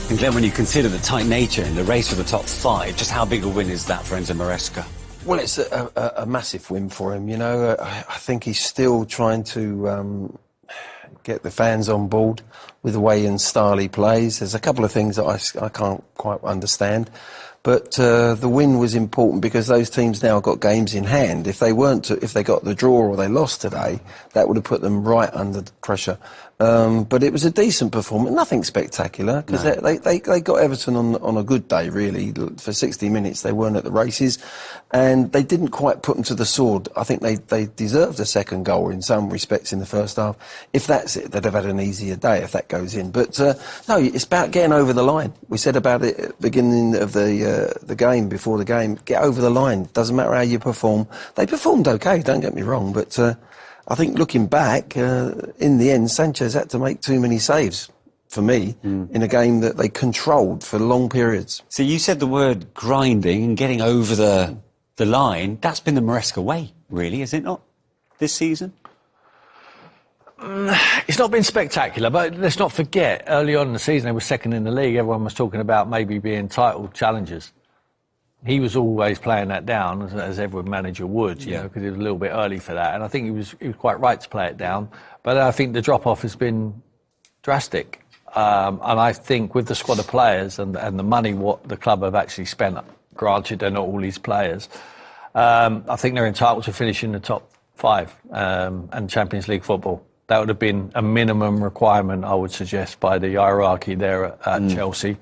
And Glenn, when you consider the tight nature in the race for the top 5, just how big a win is that for Enzo Maresca? Well, it's a massive win for him, you know. I think he's still trying to get the fans on board with the way and style he plays. There's a couple of things that I can't quite understand. But the win was important because those teams now got games in hand. If they got the draw or they lost today, that would have put them right under the pressure. But it was a decent performance, nothing spectacular, because they got Everton on a good day, really. For 60 minutes, they weren't at the races, and they didn't quite put them to the sword. I think they deserved a second goal in some respects in the first half. If that's it, they'd have had an easier day if that goes in. But no, it's about getting over the line. We said about it at the beginning of the game, before the game, get over the line. Doesn't matter how you perform. They performed okay, don't get me wrong, but I think looking back, in the end, Sanchez had to make too many saves, for me, in a game that they controlled for long periods. So you said the word grinding and getting over the line. That's been the Maresca way, really, is it not, this season? It's not been spectacular, but let's not forget, early on in the season, they were second in the league. Everyone was talking about maybe being title challengers. He was always playing that down, as every manager would, you know, because it was a little bit early for that. And I think he was quite right to play it down. But I think the drop-off has been drastic. And I think with the squad of players and the money what the club have actually spent, granted they're not all these players, I think they're entitled to finish in the top 5 and Champions League football. That would have been a minimum requirement, I would suggest, by the hierarchy there at Chelsea.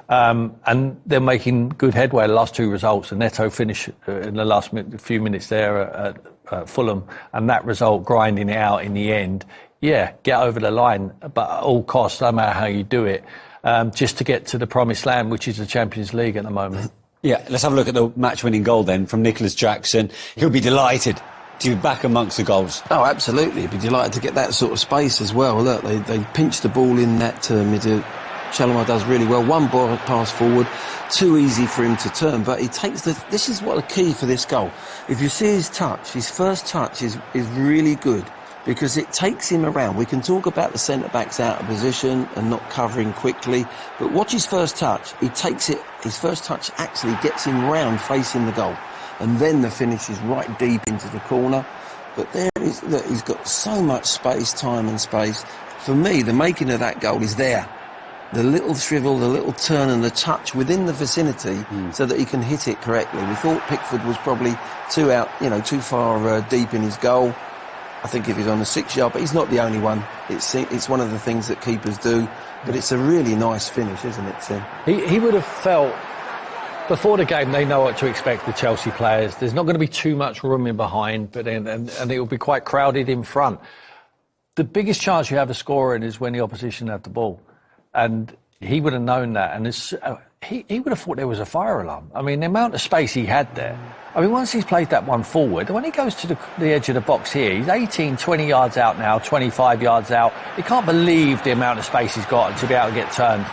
And they're making good headway. The last 2 results, a Neto finish in the last few minutes there at Fulham, and that result grinding it out in the end. Yeah, get over the line, but at all costs, no matter how you do it, just to get to the promised land, which is the Champions League at the moment. Yeah, let's have a look at the match-winning goal then from Nicolas Jackson. He'll be delighted to be back amongst the goals. Oh, absolutely. He'd be delighted to get that sort of space as well. Look, they pinched the ball in that middle. Chalama does really well. One ball pass forward, too easy for him to turn, but he takes this is what the key for this goal. If you see his touch, his first touch is really good because it takes him around. We can talk about the centre-backs out of position and not covering quickly, but watch his first touch. He takes it, his first touch actually gets him round facing the goal, and then the finish is right deep into the corner. But there is, look, he's got so much space, time and space. For me, the making of that goal is there. The little shrivel, the little turn and the touch within the vicinity so that he can hit it correctly. We thought Pickford was probably too far deep in his goal. I think if he's on the 6-yard, but he's not the only one. It's one of the things that keepers do, but it's a really nice finish, isn't it, Tim? He would have felt, before the game, they know what to expect, the Chelsea players. There's not going to be too much room in behind, but and it will be quite crowded in front. The biggest chance you have of scoring is when the opposition have the ball. And he would have known that, and he would have thought there was a fire alarm. I mean, the amount of space he had there. I mean, once he's played that one forward, when he goes to the edge of the box here, he's 18, 20 yards out now, 25 yards out. He can't believe the amount of space he's got to be able to get turned.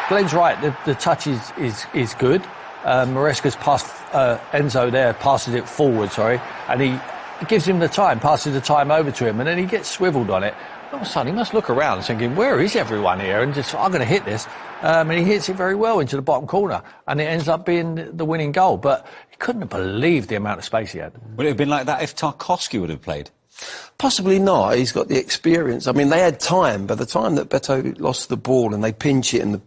Glenn's right, the touch is good. Maresca's passed, Enzo there passes it forward, and he gives him the time, passes the time over to him, and then he gets swiveled on it. All of a sudden, he must look around thinking, where is everyone here? And just, I'm going to hit this. And he hits it very well into the bottom corner. And it ends up being the winning goal. But he couldn't have believed the amount of space he had. Would it have been like that if Tarkowski would have played? Possibly not. He's got the experience. I mean, they had time. By the time that Beto lost the ball and they pinch it, and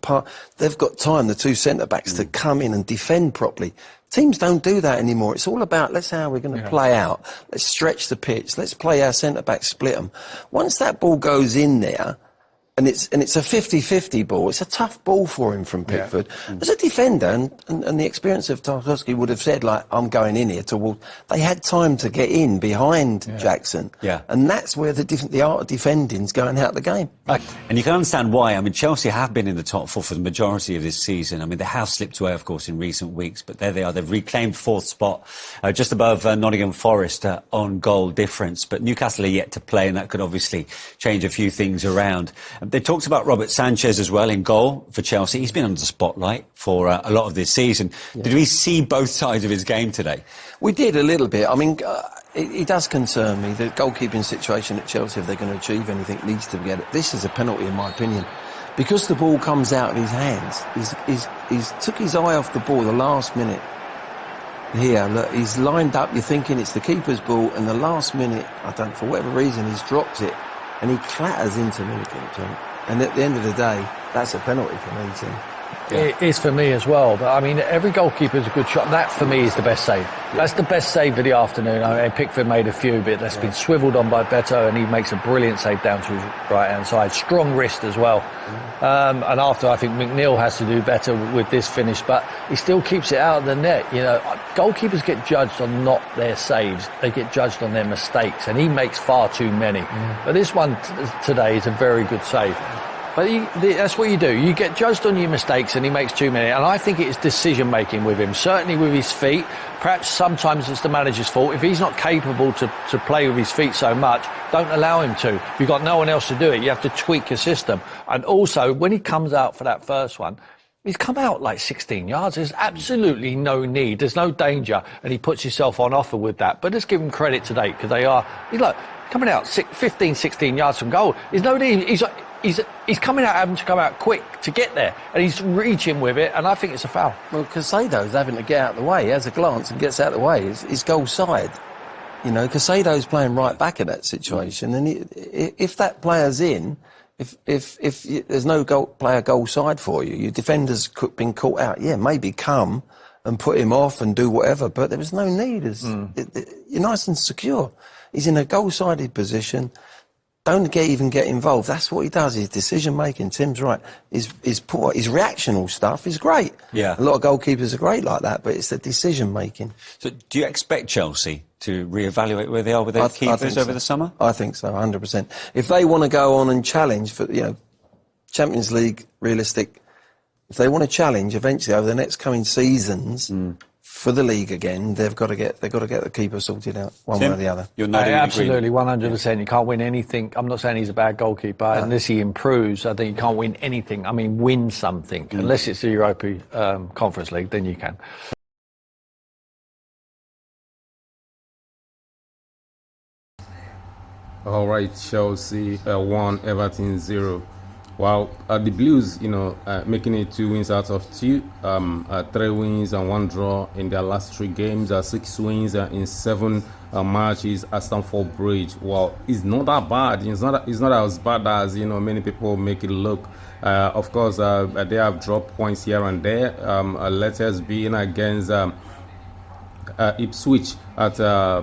they've got time, the 2 centre-backs, to come in and defend properly. Teams don't do that anymore. It's all about, let's see how we're going to play out. Let's stretch the pitch. Let's play our centre-backs, split them. Once that ball goes in there, and it's a 50-50 ball, it's a tough ball for him from Pickford. As a defender, and the experience of Tarkowski would have said, like, I'm going in here towards... They had time to get in behind Jackson. And that's where the art of defending's going out the game. And you can understand why. I mean, Chelsea have been in the top 4 for the majority of this season. I mean, they have slipped away, of course, in recent weeks, but there they are. They've reclaimed 4th spot, just above Nottingham Forest on goal difference. But Newcastle are yet to play, and that could obviously change a few things around. They talked about Robert Sanchez as well in goal for Chelsea. He's been under the spotlight for a lot of this season. Did we see both sides of his game today? We did a little bit. I mean, it does concern me. The goalkeeping situation at Chelsea, if they're going to achieve anything, needs to get it. This is a penalty, in my opinion. because the ball comes out of his hands, he's took his eye off the ball the last minute. Here, look, he's lined up, you're thinking it's the keeper's ball, and the last minute, for whatever reason, he's dropped it, and he clatters into Middleton. And at the end of the day, that's a penalty for me, Tim. Yeah. It is for me as well, but I mean, every goalkeeper is a good shot. That for me is the best save. Yeah. That's the best save of the afternoon. I mean, Pickford made a few, but that's been swivelled on by Beto, and he makes a brilliant save down to his right hand side. Strong wrist as well. And after, I think McNeil has to do better with this finish, but he still keeps it out of the net. You know, goalkeepers get judged on not their saves; they get judged on their mistakes, and he makes far too many. But this one today is a very good save. But that's what you do. You get judged on your mistakes, and he makes too many. And I think it is decision-making with him, certainly with his feet. Perhaps sometimes it's the manager's fault. If he's not capable to play with his feet so much, don't allow him to. If you've got no one else to do it, you have to tweak your system. And also, when he comes out for that first one, he's come out like 16 yards. There's absolutely no need. There's no danger. And he puts himself on offer with that. But let's give him credit today, because he's like coming out 15, 16 yards from goal. There's no need. He's coming out, having to come out quick to get there, and he's reaching with it, and I think it's a foul. Well, Casado's having to get out of the way. He has a glance and gets out of the way. It's goal side. You know, Casado's playing right back in that situation, and if that player's in, if there's no player goal side for you, your defender's been caught out, maybe come and put him off and do whatever, but there was no need. You're nice and secure. He's in a goal-sided position. Don't even get involved. That's what he does. His decision-making, Tim's right, is poor. His reactional stuff is great. Yeah. A lot of goalkeepers are great like that, but it's the decision-making. So do you expect Chelsea to reevaluate where they are with their keepers over the summer? I think so, 100%. If they want to go on and challenge for, Champions League, realistic, if they want to challenge eventually over the next coming seasons for the league again, they've got to get the keeper sorted out one way or the other. You're not absolutely 100%. You can't win anything. I'm not saying he's a bad goalkeeper. Unless he improves, I think you can't win anything. I mean, win something. Unless it's the Europa Conference League, then you can. All right, Chelsea 1, Everton 0. Well, the Blues, making it 2 wins out of 2, 3 wins and 1 draw in their last 3 games, 6 wins in 7 matches at Stamford Bridge. Well, it's not that bad. It's not as bad as many people make it look. Of course, they have dropped points here and there. Let us be in against Ipswich at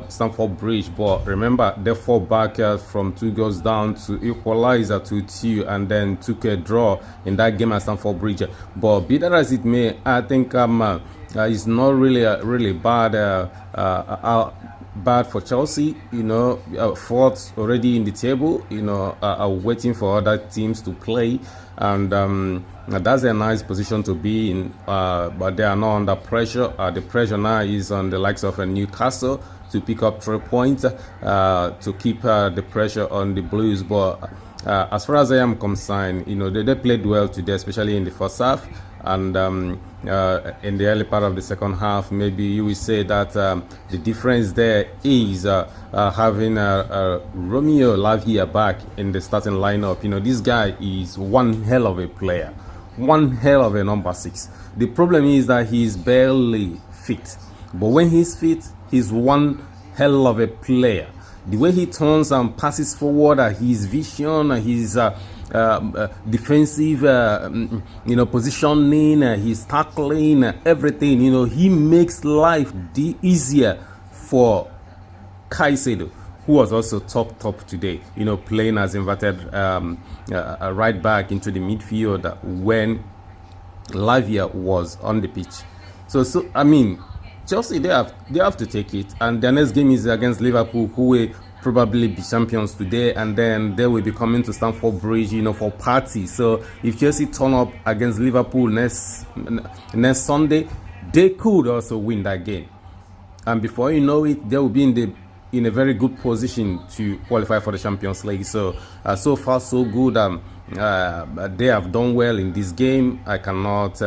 Stamford Bridge, but remember they fought back from 2 goals down to equalize to 2 and then took a draw in that game at Stamford Bridge. But be that as it may, I think it's not really bad for Chelsea. Fourth already in the table, waiting for other teams to play, and that's a nice position to be in, but they are not under pressure. The pressure now is on the likes of Newcastle to pick up 3 points to keep the pressure on the Blues. But as far as I am concerned, they played well today, especially in the first half, and in the early part of the second half. Maybe you will say that the difference there is having Romeo Lavia back in the starting lineup. This guy is one hell of a player. One hell of a number 6. The problem is that he's barely fit. But when he's fit, he's one hell of a player. The way he turns and passes forward, his vision, his defensive, positioning, his tackling, everything. He makes life easier for Caicedo, who was also top today, playing as inverted right back into the midfield when Lavia was on the pitch. So I mean, Chelsea, they have to take it, and their next game is against Liverpool, who will probably be champions today, and then they will be coming to Stamford Bridge, for party. So if Chelsea turn up against Liverpool next Sunday, they could also win that game, and before you know it, they will be in a very good position to qualify for the Champions League. So far so good. They have done well in this game. I cannot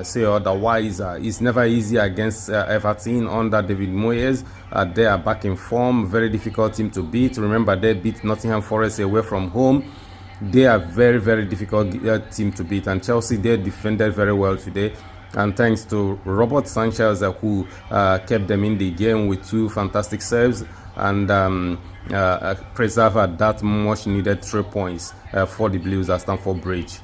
say otherwise. It's never easy against Everton under David Moyes. They are back in form. Very difficult team to beat. Remember, they beat Nottingham Forest away from home. they are very, very difficult team to beat. And Chelsea, they defended very well today. And thanks to Robert Sanchez, who kept them in the game with 2 fantastic saves and preserved that much needed 3 points for the Blues at Stamford Bridge.